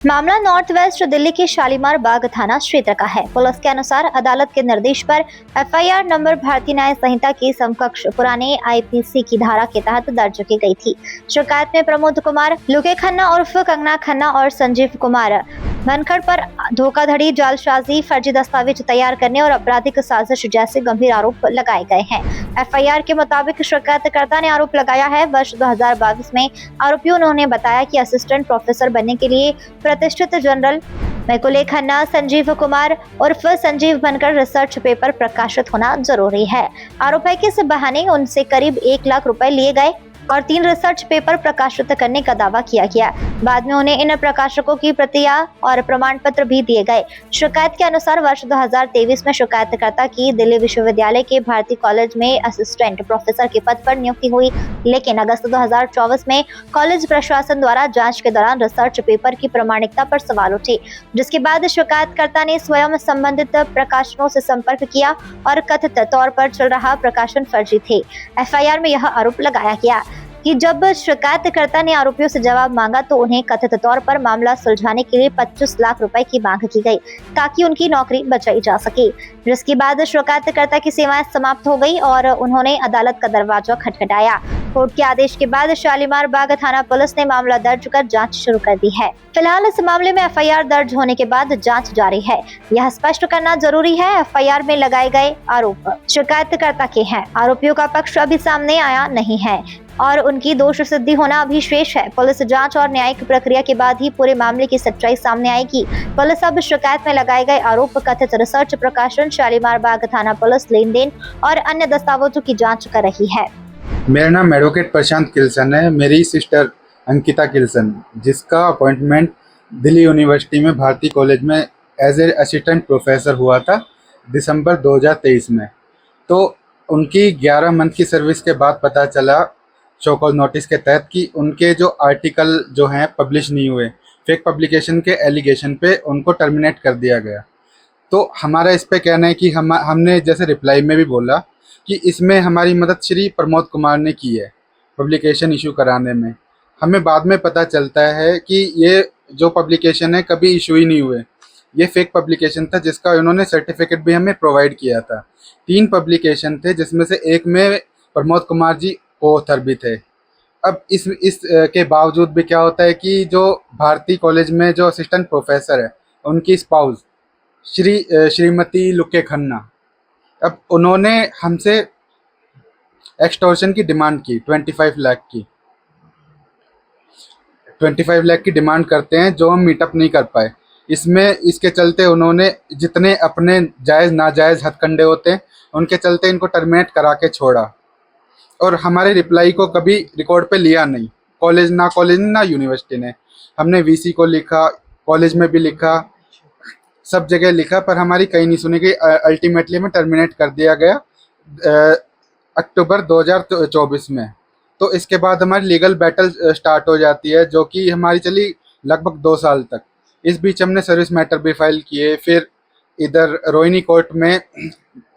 मामला north west Delhi के शालीमार बाग थाना क्षेत्र का है। पुलिस के अनुसार अदालत के निर्देश पर एफआईआर नंबर भारतीय न्याय संहिता की समकक्ष पुराने आईपीसी की धारा के तहत दर्ज की गई थी। शिकायत में प्रमोद कुमार लुके खन्ना उर्फ कंगना खन्ना और संजीव कुमार मनखड़ पर धोखाधड़ी, जालसाजी, फर्जी दस्तावेज तैयार करने और आपराधिक साजिश जैसे गंभीर आरोप लगाए गए हैं। एफआईआर के मुताबिक शिकायतकर्ता ने आरोप लगाया है, वर्ष 2022 में आरोपियों ने बताया कि असिस्टेंट प्रोफेसर बनने के लिए प्रतिष्ठित जनरल मैकुले खन्ना संजीव कुमार उर्फ संजीव बनकर रिसर्च पेपर प्रकाशित होना जरूरी है। आरोप है कि इस बहाने उनसे करीब 1 लाख रुपए लिए गए और 3 रिसर्च पेपर प्रकाशित करने का दावा किया गया। बाद में उन्हें इन प्रकाशकों की प्रतियां और प्रमाण पत्र भी दिए गए। शिकायत के अनुसार वर्ष 2023 में शिकायतकर्ता की दिल्ली विश्वविद्यालय के भारती कॉलेज में असिस्टेंट प्रोफेसर के पद पर नियुक्ति हुई, लेकिन अगस्त 2024 में कॉलेज प्रशासन द्वारा जांच के दौरान रिसर्च पेपर की प्रामाणिकता पर सवाल उठे, जिसके बाद शिकायतकर्ता ने स्वयं संबंधित प्रकाशनों से संपर्क किया और कथित तौर पर चल रहा प्रकाशन फर्जी थे। एफआईआर में यह आरोप लगाया गया कि जब शिकायतकर्ता ने आरोपियों से जवाब मांगा तो उन्हें कथित तौर पर मामला सुलझाने के लिए 25 लाख रुपए की मांग की गई ताकि उनकी नौकरी बचाई जा सके, जिसके बाद शिकायतकर्ता की सेवाएं समाप्त हो गई और उन्होंने अदालत का दरवाजा खटखटाया। कोर्ट के आदेश के बाद शालीमार बाग थाना पुलिस ने मामला दर्ज कर जांच शुरू कर दी है। फिलहाल इस मामले में एफआईआर दर्ज होने के बाद जांच जारी है। यह स्पष्ट करना जरूरी है, एफआईआर में लगाए गए आरोप शिकायतकर्ता के हैं। आरोपियों का पक्ष अभी सामने आया नहीं है और उनकी दोष सिद्धि होना अभी शेष है। पुलिस जांच और न्यायिक प्रक्रिया के बाद ही पूरे मामले की सच्चाई सामने आएगी। पुलिस अब शिकायत में लगाए गए आरोप, कथित रिसर्च प्रकाशन, शालीमार बाग थाना पुलिस लेन देन और अन्य दस्तावेजों की जांच कर रही है। मेरा नाम एडवोकेट प्रशांत किल्सन है। मेरी सिस्टर अंकिता किल्सन, जिसका अपॉइंटमेंट दिल्ली यूनिवर्सिटी में भारती कॉलेज में एज ए असिस्टेंट प्रोफेसर हुआ था दिसंबर 2023 में। तो उनकी 11 मंथ की सर्विस के बाद पता चला शो कॉज नोटिस के तहत कि उनके जो आर्टिकल जो हैं पब्लिश नहीं हुए, फेक पब्लिकेशन के एलिगेशन पे उनको टर्मिनेट कर दिया गया। तो हमारा इस पे कहना है कि हमने जैसे रिप्लाई में भी बोला कि इसमें हमारी मदद श्री प्रमोद कुमार ने की है पब्लिकेशन इशू कराने में। हमें बाद में पता चलता है कि ये जो पब्लिकेशन है कभी इशू ही नहीं हुए, ये फेक पब्लिकेशन था जिसका उन्होंने सर्टिफिकेट भी हमें प्रोवाइड किया था। 3 पब्लिकेशन थे जिसमें से एक में प्रमोद कुमार जी को-ऑथर भी थे। अब इस के बावजूद भी क्या होता है कि जो भारती कॉलेज में जो असिस्टेंट प्रोफेसर है उनकी स्पाउस श्रीमती लुके खन्ना, अब उन्होंने हमसे एक्सटॉर्शन की डिमांड की 25 लाख की। 25 लाख की डिमांड करते हैं जो हम मीटअप नहीं कर पाए। इसके चलते उन्होंने जितने अपने जायज़ नाजायज़ हथकंडे होते हैं उनके चलते इनको टर्मिनेट करा के छोड़ा और हमारे रिप्लाई को कभी रिकॉर्ड पे लिया नहीं। कॉलेज ना यूनिवर्सिटी ने। हमने वीसी को लिखा, कॉलेज में भी लिखा, सब जगह लिखा, पर हमारी कहीं नहीं सुनी गई। अल्टीमेटली हमें टर्मिनेट कर दिया गया अक्टूबर 2024 में। तो इसके बाद हमारी लीगल बैटल स्टार्ट हो जाती है, जो कि हमारी चली लगभग 2 साल तक। इस बीच हमने सर्विस मैटर भी फाइल किए। फिर इधर रोहिणी कोर्ट में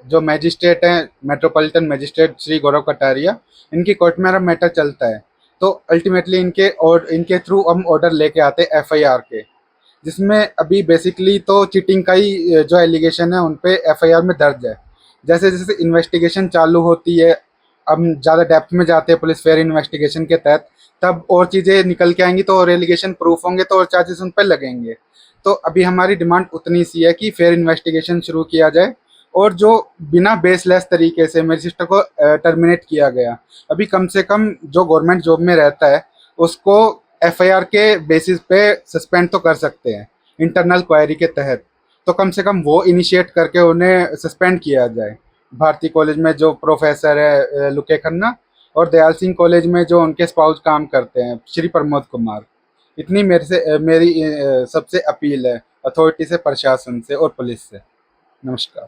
जो मैजिस्ट्रेट हैं, मेट्रोपॉलिटन मैजिस्ट्रेट श्री गौरव कटारिया, इनकी कोर्ट में हमारा मैटर चलता है। तो अल्टीमेटली इनके थ्रू हम ऑर्डर लेके आते हैं एफआईआर के, जिसमें अभी बेसिकली तो चीटिंग का ही जो एलिगेशन है उन पे एफआईआर में दर्ज है। जैसे जैसे इन्वेस्टिगेशन चालू होती है, अब ज़्यादा डेप्थ में जाते हैं पुलिस फेयर इन्वेस्टिगेशन के तहत, तब और चीज़ें निकल के आएंगी तो और एलिगेशन प्रूफ होंगे तो और चार्जेस उन पर लगेंगे। तो अभी हमारी डिमांड उतनी सी है कि फेयर इन्वेस्टिगेशन शुरू किया जाए और जो बिना बेसलेस तरीके से मेरी सिस्टर को टर्मिनेट किया गया, अभी कम से कम जो गवर्नमेंट जॉब में रहता है उसको एफआईआर के बेसिस पे सस्पेंड तो कर सकते हैं इंटरनल क्वायरी के तहत, तो कम से कम वो इनिशिएट करके उन्हें सस्पेंड किया जाए। भारती कॉलेज में जो प्रोफेसर है लुके खन्ना और दयाल सिंह कॉलेज में जो उनके स्पाउस काम करते हैं श्री प्रमोद कुमार। इतनी मेरी सबसे अपील है अथॉरिटी से, प्रशासन से और पुलिस से। नमस्कार।